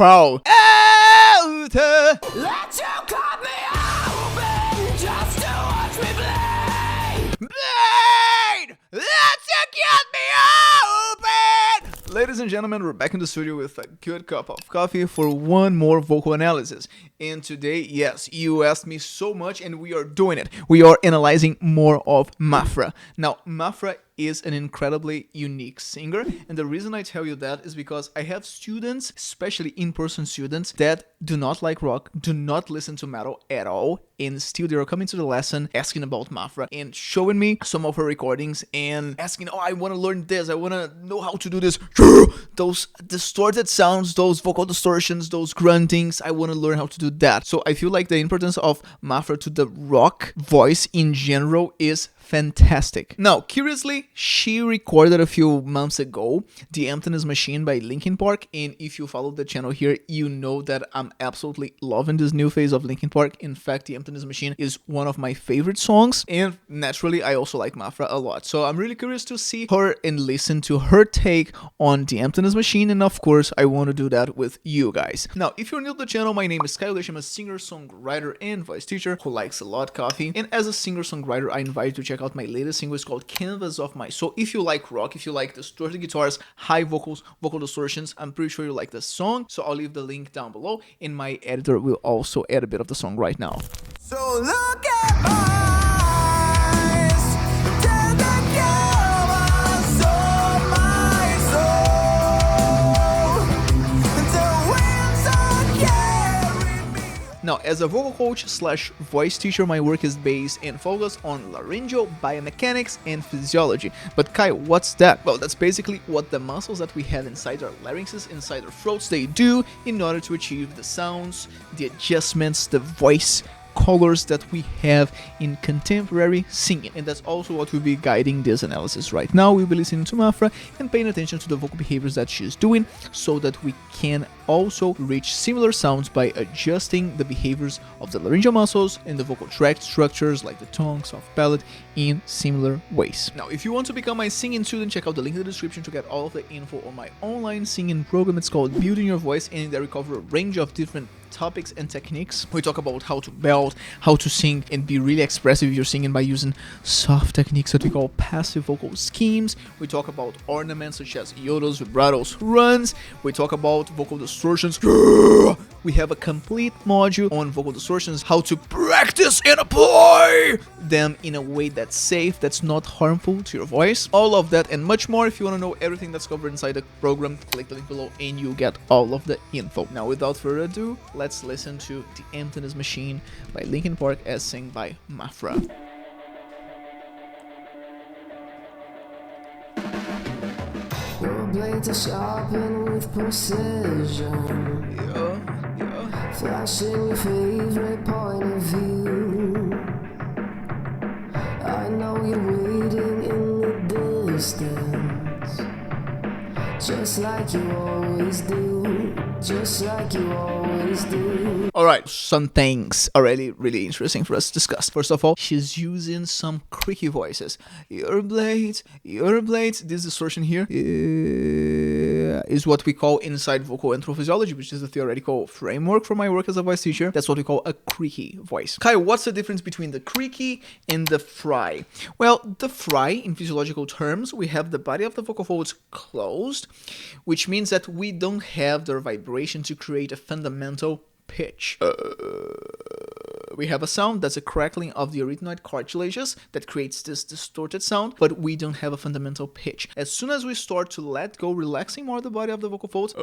pow. Out. Let you cut me open just to watch me bleed. Bleed. Let you cut me open. Ladies and gentlemen, we're back in the studio with a good cup of coffee for one more vocal analysis. And today, yes, you asked me so much and we are doing it. We are analyzing more of MAPHRA. Now, MAPHRA is an incredibly unique singer, and the reason I tell you that is because I have students, especially in-person students, that do not like rock, do not listen to metal at all, and still they are coming to the lesson asking about MAPHRA and showing me some of her recordings and asking, oh, I want to learn this, I want to know how to do this. Those distorted sounds, those vocal distortions, those gruntings, I want to learn how to do that. So I feel like the importance of MAPHRA to the rock voice in general is fantastic. Now, curiously, she recorded a few months ago the Emptiness Machine by Linkin Park, and if you follow the channel here, you know that I'm absolutely loving this new phase of Linkin Park. In fact, the Emptiness Machine is one of my favorite songs, and naturally, I also like MAPHRA a lot. So I'm really curious to see her and listen to her take on the Emptiness Machine, and of course, I want to do that with you guys. Now, if you're new to the channel, my name is Kyle. I'm a singer, songwriter, and voice teacher who likes a lot coffee, and as a singer-songwriter, I invite you to check out my latest single. It's called Canvas of My Soul. If you like rock, if you like distorted guitars, high vocals, vocal distortions, I'm pretty sure you like this song, so I'll leave the link down below, and my editor will also add a bit of the song right now. So look at my eyes, tell the canvas of my soul, and the winds are carrying me. Now, as a vocal coach slash voice teacher, my work is based and focused on laryngeal, biomechanics, and physiology. But Kai, what's that? Well, that's basically what the muscles that we have inside our larynxes, inside our throats, they do in order to achieve the sounds, the adjustments, the voice colors that we have in contemporary singing. And that's also what will be guiding this analysis right now. We'll be listening to MAPHRA and paying attention to the vocal behaviors that she's doing so that we can also reach similar sounds by adjusting the behaviors of the laryngeal muscles and the vocal tract structures like the tongue, soft palate in similar ways. Now, if you want to become my singing student, check out the link in the description to get all of the info on my online singing program. It's called Building Your Voice, and there we cover a range of different topics and techniques. We talk about how to belt, how to sing and be really expressive if you're singing by using soft techniques that we call passive vocal schemes. We talk about ornaments such as yodels, vibratos, runs. We talk about vocal distortions. We have a complete module on vocal distortions, how to practice and apply them in a way that's safe, that's not harmful to your voice. All of that and much more. If you want to know everything that's covered inside the program, click the link below and you get all of the info. Now, without further ado, let's listen to The Emptiness Machine by Linkin Park as sung by MAPHRA. Your blades are sharpened with precision, flashing your favorite point of view. I know you're waiting in the distance, just like you always do, just like you always do. Alright, some things are really interesting for us to discuss. First of all, she's using some creaky voices. Your blades, this distortion here is what we call inside Vocal Anthropophysiology, which is a theoretical framework for my work as a voice teacher. That's what we call a creaky voice. Kai, what's the difference between the creaky and the fry? Well, the fry, in physiological terms, we have the body of the vocal folds closed, which means that we don't have their vibration to create a fundamental pitch. We have a sound that's a crackling of the arytenoid cartilages that creates this distorted sound, but we don't have a fundamental pitch. As soon as we start to let go, relaxing more the body of the vocal folds,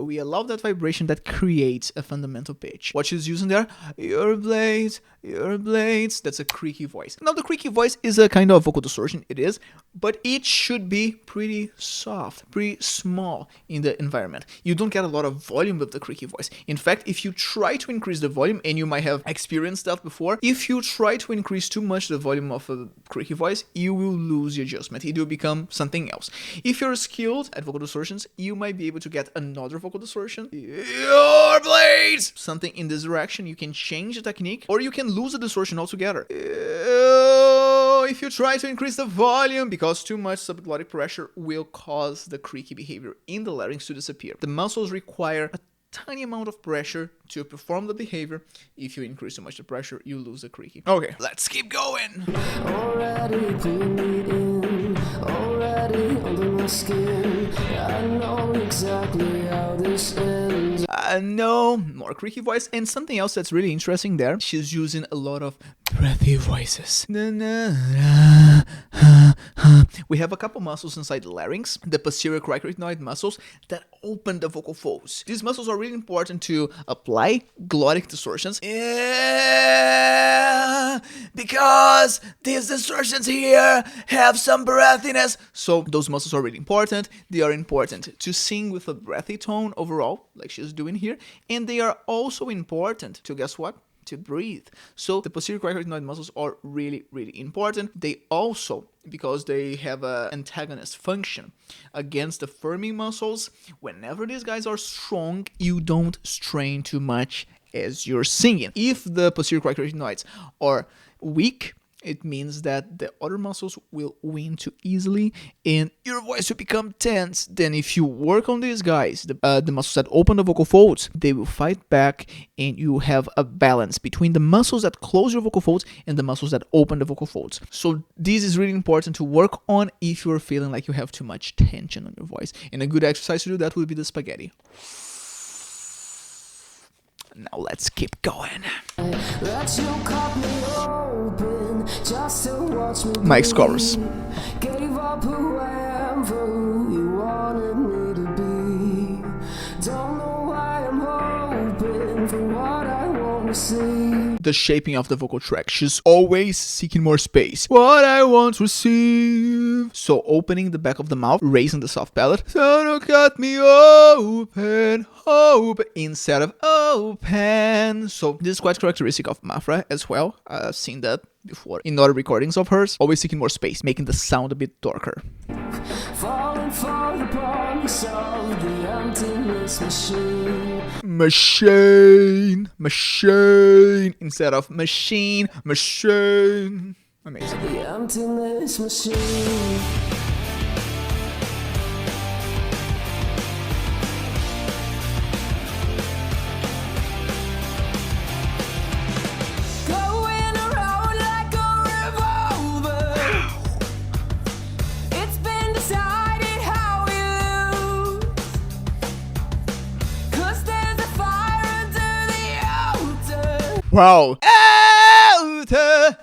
we allow that vibration that creates a fundamental pitch. What she's using there, your blades, that's a creaky voice. Now, the creaky voice is a kind of vocal distortion, it is, but it should be pretty soft, pretty small in the environment. You don't get a lot of volume with the creaky voice. In fact, if you try to increase the volume, and you might have experienced that before, if you try to increase too much the volume of a creaky voice, you will lose the adjustment. It will become something else. If you're skilled at vocal distortions, you might be able to get another vocal distortion. Your blades! Something in this direction. You can change the technique, or you can lose the distortion altogether. if you try to increase the volume, because too much subglottic pressure will cause the creaky behavior in the larynx to disappear. The muscles require a tiny amount of pressure to perform the behavior. If you increase too much the pressure, you lose the creaky. Okay, let's keep going. Already pulling me in, already under my skin. I know exactly how this ends. No, more creaky voice, and something else that's really interesting there. She's using a lot of breathy voices. We have a couple muscles inside the larynx, the posterior cricoid muscles that open the vocal folds. These muscles are really important to apply glottic distortions. Yeah, because these distortions here have some breathiness. So those muscles are really important. They are important to sing with a breathy tone overall, like she's doing here. And they are also important to, guess what? To breathe. So the posterior cricoid muscles are really, really important. They also, because they have an antagonist function against the firming muscles, whenever these guys are strong, you don't strain too much as you're singing. If the posterior cricoid are weak, it means that the other muscles will win too easily and your voice will become tense. Then if you work on these guys, the muscles that open the vocal folds, they will fight back and you have a balance between the muscles that close your vocal folds and the muscles that open the vocal folds. So this is really important to work on if you're feeling like you have too much tension on your voice. And a good exercise to do that would be the spaghetti. Now let's keep going. That you cut me open just to watch me Mike's chorus. Gave up who I am for who you wanted me to be. Don't know why I'm hoping for what I want to see. The shaping of the vocal tract. She's always seeking more space. What I want to receive. So opening the back of the mouth, raising the soft palate. So don't cut me open, open, instead of open. So this is quite characteristic of MAPHRA as well. I've seen that before in other recordings of hers. Always seeking more space, making the sound a bit darker. Falling for the promise of the emptiness machine. Machine instead of machine. Amazing. The emptiness machine. Going around like a revolver. It's been decided how we lose. 'Cause there's a fire under the altar. Wow.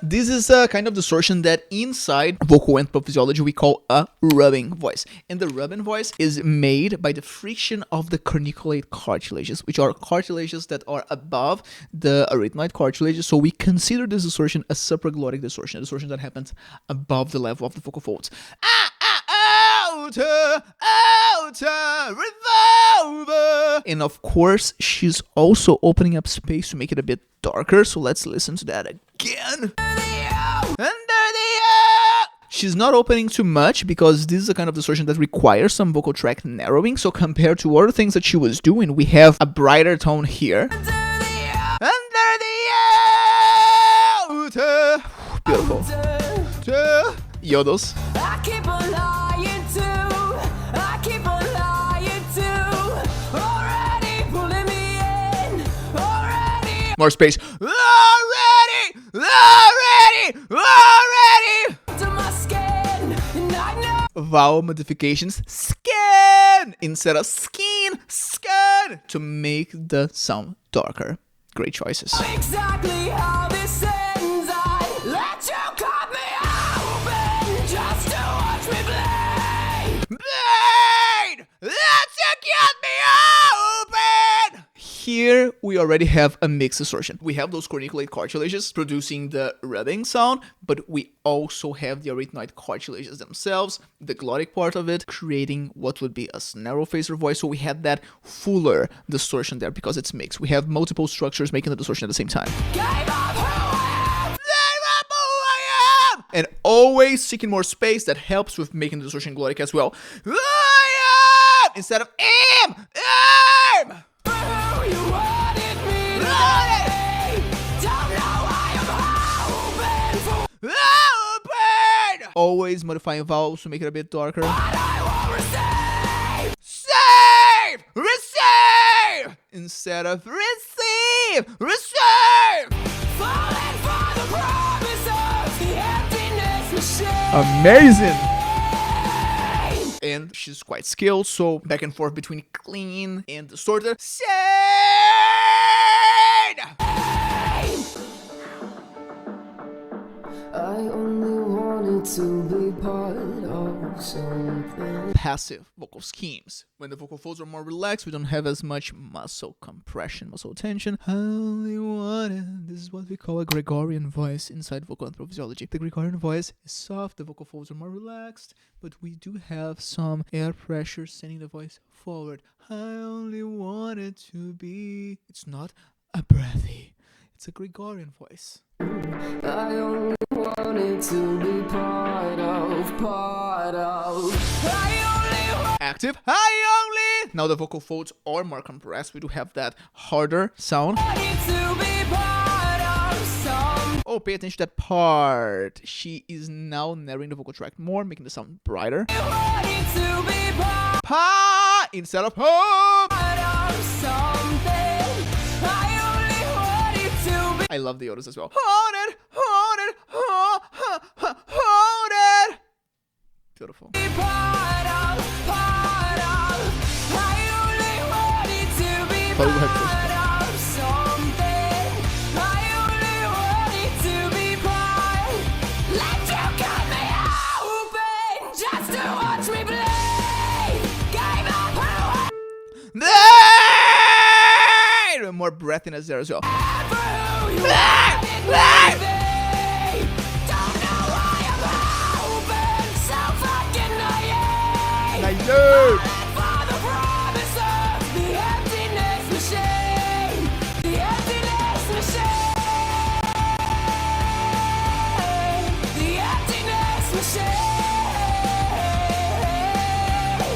This is a kind of distortion that inside vocal anthropophysiology we call a rubbing voice. And the rubbing voice is made by the friction of the corniculate cartilages, which are cartilages that are above the arytenoid cartilages. So we consider this distortion a supraglottic distortion, a distortion that happens above the level of the vocal folds. Revolver. And of course, she's also opening up space to make it a bit darker. So let's listen to that again. She's not opening too much because this is a kind of distortion that requires some vocal tract narrowing. So compared to other things that she was doing, we have a brighter tone here. Beautiful. Yodels. I keep on lying too. I keep on lying too. Already pulling me in. Already. More space. Already. To my skin. And I know. Vowel modifications. Skin instead of skin. Skin to make the sound darker. Great choices. Exactly how this ends. I let you cut me open just to watch me bleed. Let's get me open. Here we already have a mixed distortion. We have those corniculate cartilages producing the rubbing sound, but we also have the arytenoid cartilages themselves, the glottic part of it, creating what would be a narrow phaser voice. So we have that fuller distortion there because it's mixed. We have multiple structures making the distortion at the same time. Gave up who I am. And always seeking more space. That helps with making the distortion glottic as well. Instead of am. Who you wanted me to be. Don't know why I'm hoping for. Open! always modifying vowels to make it a bit darker. What I won't receive. Save! Receive! Instead of receive! Receive! Falling for the promise of the emptiness machine. Amazing! And she's quite skilled, so back and forth between clean and distorted. Sane! I only wanted to be part of something. Passive vocal schemes. When the vocal folds are more relaxed, we don't have as much muscle compression, muscle tension. I only wanted. This is what we call a Gregorian voice inside vocal anthropophysiology. The Gregorian voice is soft, the vocal folds are more relaxed, but we do have some air pressure sending the voice forward. I only wanted to be. It's not a breathy. It's a Gregorian voice. I only wanted to be part of. Active. I only. Now the vocal folds are more compressed. We do have that harder sound. Oh, pay attention to that part. She is now narrowing the vocal tract more, making the sound brighter. Pa instead of home. I love the others as well. Hold it, hold it, hold it. Beautiful. More breathiness there as well.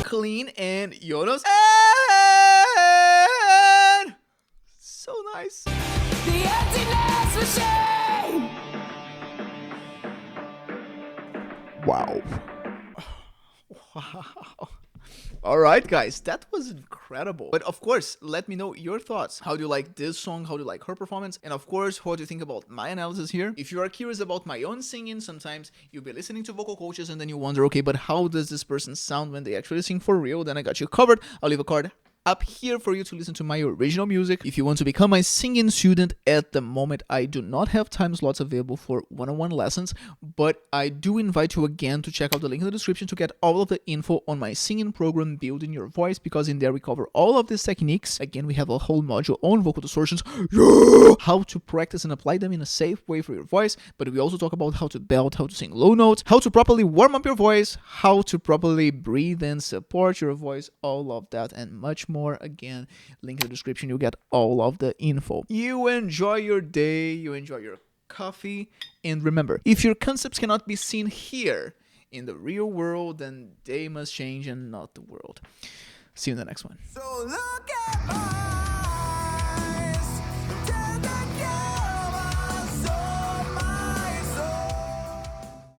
Clean and Jonas. So nice. The emptiness machine. Wow. Wow. Alright guys, that was incredible. But of course, let me know your thoughts. How do you like this song? How do you like her performance? And of course, what do you think about my analysis here? If you are curious about my own singing, sometimes you'll be listening to vocal coaches and then you wonder, okay, but how does this person sound when they actually sing for real? Then I got you covered. I'll leave a card up here for you to listen to my original music. If you want to become my singing student, at the moment I do not have time slots available for one-on-one lessons, but I do invite you again to check out the link in the description to get all of the info on my singing program, Building Your Voice, because in there we cover all of these techniques. Again, we have a whole module on vocal distortions, how to practice and apply them in a safe way for your voice, but we also talk about how to belt, how to sing low notes, how to properly warm up your voice, how to properly breathe and support your voice, all of that and much more. Again, link in the description, you get all of the info. You enjoy your day, you enjoy your coffee, and remember, if your concepts cannot be seen here in the real world, then they must change and not the world. See you in the next one. So look at my